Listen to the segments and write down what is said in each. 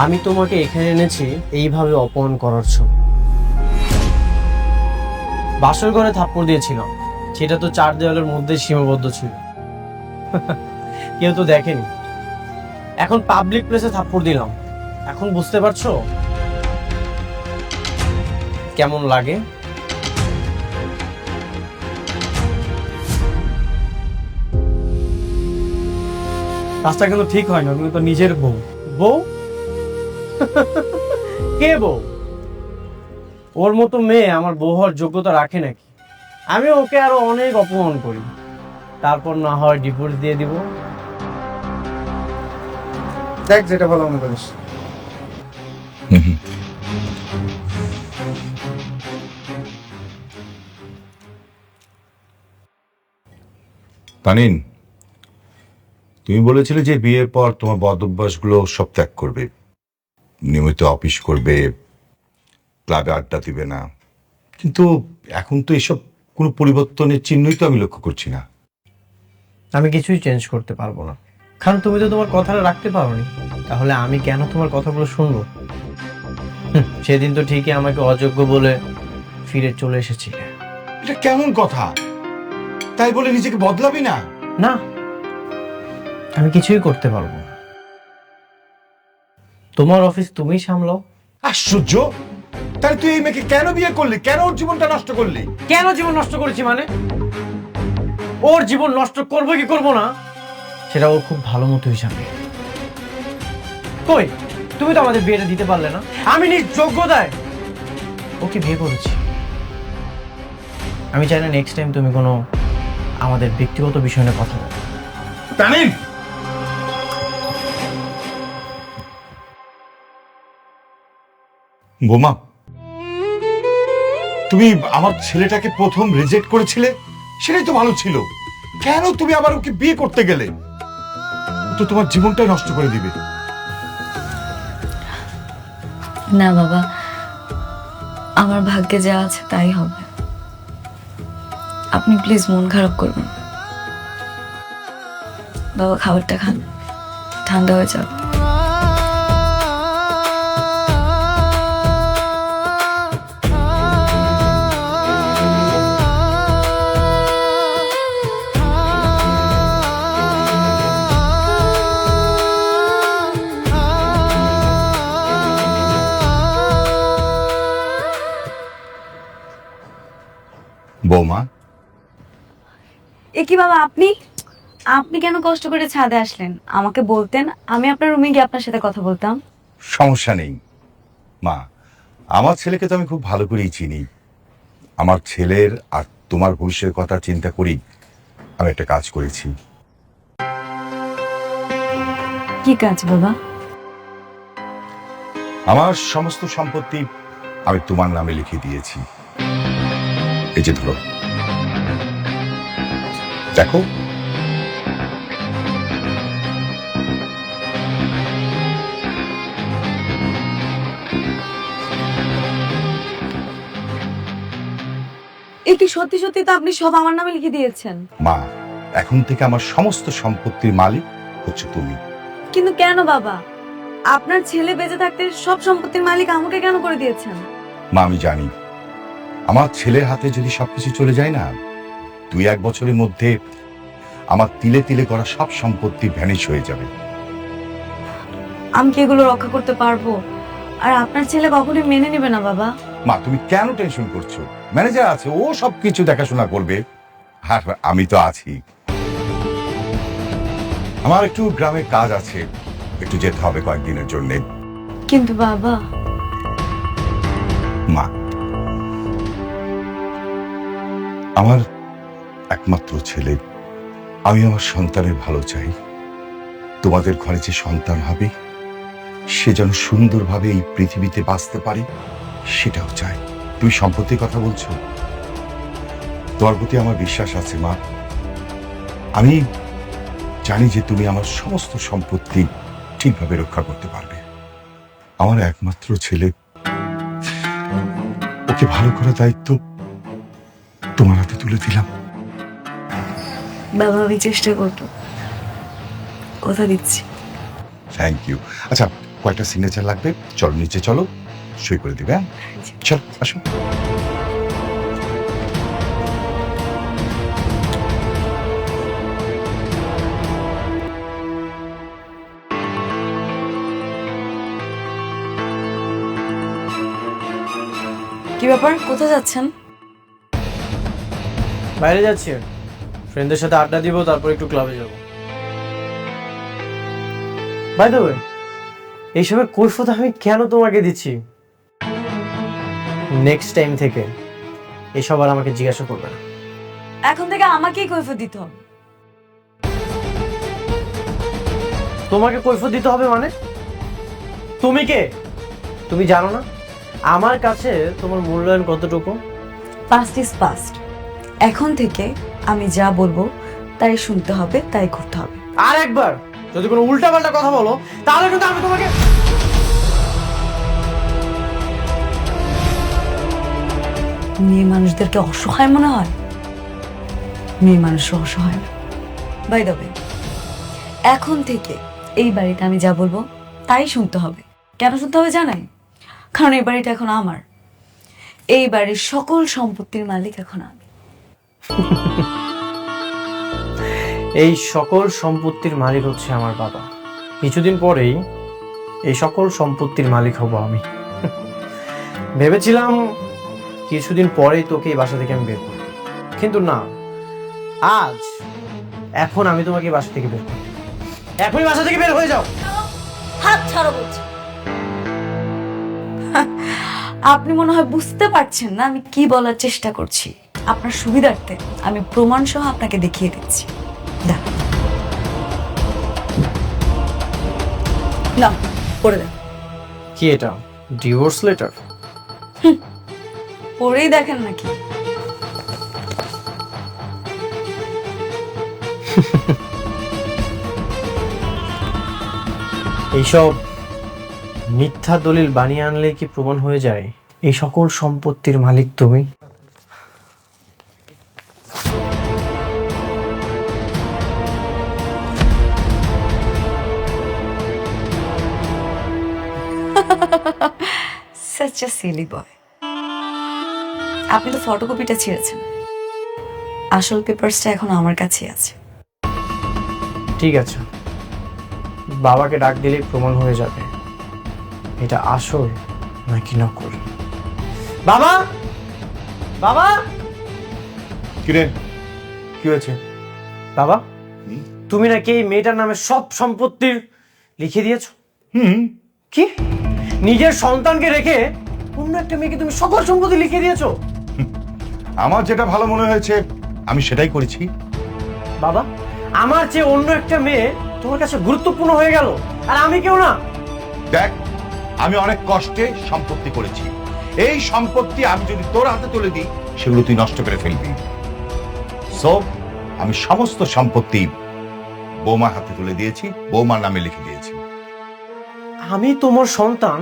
আমি তোমাকে এখানে এনেছি এইভাবে অপমান করার জন্য। বাসর ঘরে থাপ্পড় দিয়েছিলাম, সেটা তো 4 দেওয়ালের মধ্যে সীমাবদ্ধ ছিল, কেউ তো দেখেনি। এখন পাবলিক প্লেসে থাপ্পড় দিলাম, এখন বুঝতে পারছো কেমন লাগে? কাজটা কিন্তু ঠিক হয় না, তুমি তো নিজের বউ। বউ? কে বউ? ওর মতো মেয়ে আমার বউ হওয়ার যোগ্যতা রাখে নাকি? আমি ওকে আরো অনেক অপমান করি, তারপর না হয় ডিভোর্স দিয়ে দিব। দেখ যেটা ভালো মনে করিস। তানিন, তুমি বলেছিলে যে বিয়ের পর তোমার বদ অভ্যাসগুলো সব ত্যাগ করবে, নিয়মিত অফিস করবে, ক্লাবে আড্ডা দিবে না, কিন্তু এখন তো এসব কোনো পরিবর্তনের চিহ্নই তো আমি লক্ষ্য করছি না। আমি কিছুই চেঞ্জ করতে পারবো না, কারণ তুমি তো তোমার কথাটা রাখতে পারোনি। তাহলে আমি কেন তোমার কথাগুলো শুনবো? সেদিন তো ঠিকই আমাকে অযোগ্য বলে ফিরে চলে এসেছিলে। এটা কেমন কথা? তাই বলে নিজেকে বদলাবি না? না, আমি কিছুই করতে পারবো না। তোমার অফিস তুমিই সামলাও। আশ্চর্য! তাহলে তুই এই মেয়েকে কেন বিয়ে করলি? কেন ওর জীবনটা নষ্ট করলি? কেন জীবন নষ্ট করেছি মানে? ওর জীবন নষ্ট করবো কি করবো না সেটা ও খুব ভালো মতো হিসাবে। কই, তুমি তো আমাদের বিয়েটা দিতে পারলে না। আমি নিজ যোগ্যতায় ওকে বিয়ে করেছি। আমি চাই না নেক্সট টাইম তুমি কোনো আমাদের ব্যক্তিগত বিষয় নিয়ে কথা বলো। তানিন, বোমা, তুমি আমার ছেলেটাকে প্রথম রিজেক্ট করেছিলে, সেটাই তো ভালো ছিল। কেন তুমি আবার ওকে বিয়ে করতে গেলে? ও তো তোমার জীবনটাই নষ্ট করে দিবে। না বাবা, আমার ভাগ্যে যা আছে তাই হবে। আপনি প্লিজ মন খারাপ করবেন না। বাবা, খাবারটা খান, ঠান্ডা হয়ে যাবে। বৌমা, এ কি বাবা, আপনি আপনি কেন কষ্ট করে ছাদে আসলেন? আমাকে বলতেন, আমি আপনার রুমে গিয়ে আপনার সাথে কথা বলতাম। সমস্যা নেই মা, আমার ছেলেকে তো আমি খুব ভালো করেই চিনি। আমার ছেলের আর তোমার ভবিষ্যতের কথা চিন্তা করি আমি একটা কাজ করেছি। কি কাজ বাবা? আমার সমস্ত সম্পত্তি আমি তোমার নামে লিখে দিয়েছি। এই যে ধরো, দেখো। এ কি সত্যি সত্যি তো আপনি সব আমার নামে লিখে দিয়েছেন? মা, এখন থেকে আমার সমস্ত সম্পত্তির মালিক হচ্ছে তুমি। কিন্তু কেন বাবা? আপনার ছেলে বেঁচে থাকতে সব সম্পত্তির মালিক আমাকে কেন করে দিয়েছেন? মা, আমি জানি আমার ছেলের হাতে যদি সবকিছু চলে যায় না, 2-1 বছরের মধ্যে আমার তিলে তিলে করা সব সম্পত্তি ভ্যানিশ হয়ে যাবে। আমি কি এগুলো রক্ষা করতে পারবো? আর আপনার ছেলে কখনোই মেনে নেবে না বাবা। মা, তুমি কেন টেনশন করছো? ম্যানেজার আছে, ও সবকিছু দেখাশোনা করবে। আর আমি তো আছি। আমার একটু গ্রামে কাজ আছে, একটু যেতে হবে কয়েকদিনের জন্য। কিন্তু বাবা, মা, আমার একমাত্র ছেলে, আমি আমার সন্তানের ভালো চাই। তোমাদের ঘরে যে সন্তান হবে সে যেন সুন্দরভাবে এই পৃথিবীতে বাঁচতে পারে, সেটাও চাই। তুমি সম্পত্তির কথা বলছো, তোমার প্রতি আমার বিশ্বাস আছে মা। আমি জানি যে তুমি আমার সমস্ত সম্পত্তি ঠিকভাবে রক্ষা করতে পারবে। আমার একমাত্র ছেলে, ওকে ভালো করার দায়িত্ব তোমার হাতে তুলে দিলাম। বাবা আমি চেষ্টা করবো, কথা দিচ্ছি। Thank you. আচ্ছা, কয়টা সিগনেচার লাগবে? চলো নিচে চলো, সই করে দিবে। হ্যাঁ চল আসো। কি ব্যাপার, কোথায় যাচ্ছেন? বাইরে যাচ্ছি, ফ্রেন্ডদের সাথে আড্ডা দিব, তারপর একটু ক্লাবে যাব। বাই দ্য ওয়ে, এইসবের কৈফিয়ত আমি কেন তোমাকে দিচ্ছি? নেক্সট টাইম থেকে এসব আর আমাকে জিজ্ঞাসা করবে না। এখন থেকে আমাকেই কৈফিয়ত দিতে হবে। তোমাকে কৈফিয়ত দিতে হবে মানে? তুমি কে? তুমি জানো না আমার কাছে তোমার মূল্যায়ন কতটুকু? Past is past. এখন থেকে আমি যা বলবো তাই শুনতে হবে, তাই করতে হবে। আর একবার যদি কোনো উল্টাপাল্টা কথা বলো তাহলে কিন্তু আমি তোমাকে... মেয়ে মানুষদেরকে অসহায় মনে হয়? মেয়ে মানুষ অসহায় না। বাই দ্য ওয়ে, এখন থেকে এই বাড়িতে আমি যা বলবো তাই শুনতে হবে। কেন শুনতে হবে জানাই? কারণ এই বাড়িটা এখন আমার। এই বাড়ির সকল সম্পত্তির মালিক এখন আমি। এই সকল সম্পত্তির মালিক হচ্ছে আমার বাবা। কিছুদিন পরেই এই সকল সম্পত্তির মালিক হব আমি। ভেবেছিলাম কিছুদিন পরেই তোকে এই বাসা থেকে আমি বের করব, কিন্তু না, এখন আমি তোমাকে এই বাসা থেকে বের করব। এখনই বাসা থেকে বের হয়ে যাও। হাত ছাড়ো বলছি। আপনি মনে হয় বুঝতে পারছেন না আমি কি বলার চেষ্টা করছি। আপনার সুবিধার্থে আমি প্রমাণ সহ আপনাকে দেখিয়ে দিচ্ছি। দেখো না, পড়ে দেখ। কি এটা? Divorce letter? পড়েই দেখেন নাকি? এইসব মিথ্যা দলিল বানিয়ে আনলে কি প্রমাণ হয়ে যায় এই সকল সম্পত্তির মালিক তুমি? Such a silly boy. আপনি তো ফটোকপিটা ছিঁড়েছেন, আসল পেপারসটা এখন আমার কাছেই আছে। ঠিক আছে, বাবাকে ডাক দিলেই প্রমাণ হয়ে যাবে এটা আসল নাকি নকল। বাবা, বাবা, কিরে কি হয়েছে? বাবা, তুমি নাকি এই মেয়েটার নামে সব সম্পত্তি লিখে দিয়েছো? কি? নিজের সন্তানকে রেখে অন্য একটা মেয়েকে তুমি সকল সম্পত্তি লিখে দিয়েছো? আমার যেটা ভালো মনে হয়েছে আমি সেটাই করেছি। বাবা, আমার চেয়ে অন্য একটা মেয়ে তোমার কাছে গুরুত্বপূর্ণ হয়ে গেল, আর আমি কেউ না? দেখ, আমি অনেক কষ্টে সম্পত্তি করেছি। এই সম্পত্তি আমি যদি তোর হাতে তুলে দিই সেগুলো তুই নষ্ট করে ফেলবি। সো আমি সমস্ত সম্পত্তি বৌমার হাতে তুলে দিয়েছি, বৌমার নামে লিখে দিয়েছি। আমি তোমার সন্তান,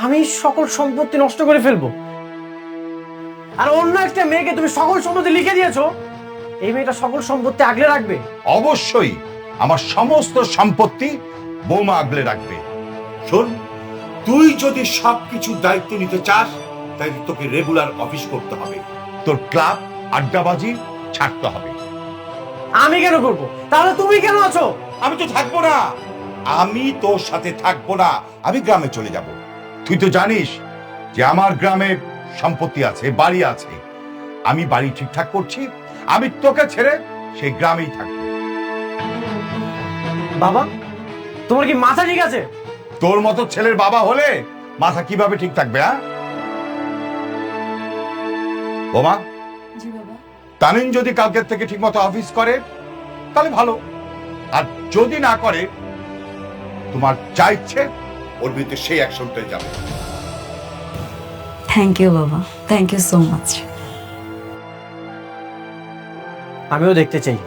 আমি সকল সম্পত্তি নষ্ট করে ফেলবো, আর অন্য একটা মেয়েকে তুমি সকল সম্পত্তি লিখে দিয়েছো? এই মেয়েটা সকল সম্পত্তি আগলে রাখবে? অবশ্যই আমার সমস্ত সম্পত্তি বৌমা আগলে রাখবে। শোন, তুই যদি সবকিছু দায়িত্ব নিতে চাস তাহলে তোকে রেগুলার অফিস করতে হবে, তোর ক্লাব আড্ডাবাজি ছাড়তে হবে। আমি কেন করবো? তাহলে তুমি কেন আছো? আমি তো থাকবো না, আমি তোর সাথে থাকবো না, আমি গ্রামে চলে যাব। তুই তো জানিস যে আমার গ্রামে সম্পত্তি আছে, বাড়ি আছে। আমি বাড়ি ঠিকঠাক করছি, আমি তোকে ছেড়ে সেই গ্রামেই থাকবো। বাবা, তোমার কি মাথা ঠিক আছে? তোর মতো ছেলের বাবা হলে মাথা কিভাবে ঠিক থাকবে? হ্যাঁ বোমা, জি বাবা। তানিন যদি কালকের থেকে ঠিক মতো অফিস করে তাহলে ভালো, আর যদি না করে তোমার যা ইচ্ছে ওর বিরুদ্ধে সেই অ্যাকশনটাই যাবে। থ্যাংক ইউ বাবা, থ্যাংক ইউ সো মাচ। আমিও দেখতে চাই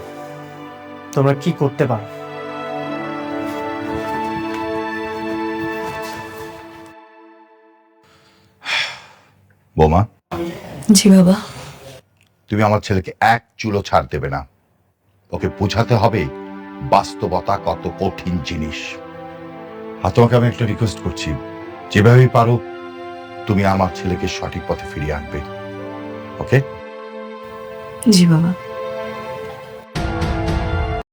তোমরা কি করতে পারো। বোমা, জি বাবা। তুমি আমার ছেলেকে এক চুলো ছাড় দেবে না। ওকে বোঝাতে হবে বাস্তবতা কত কঠিন জিনিস। আর তোমাকে আমি একটা রিকোয়েস্ট করছি, যেভাবেই পারো তুমি আমার ছেলেকে সঠিক পথে ফিরিয়ে আনবে। ওকে? জি বাবা।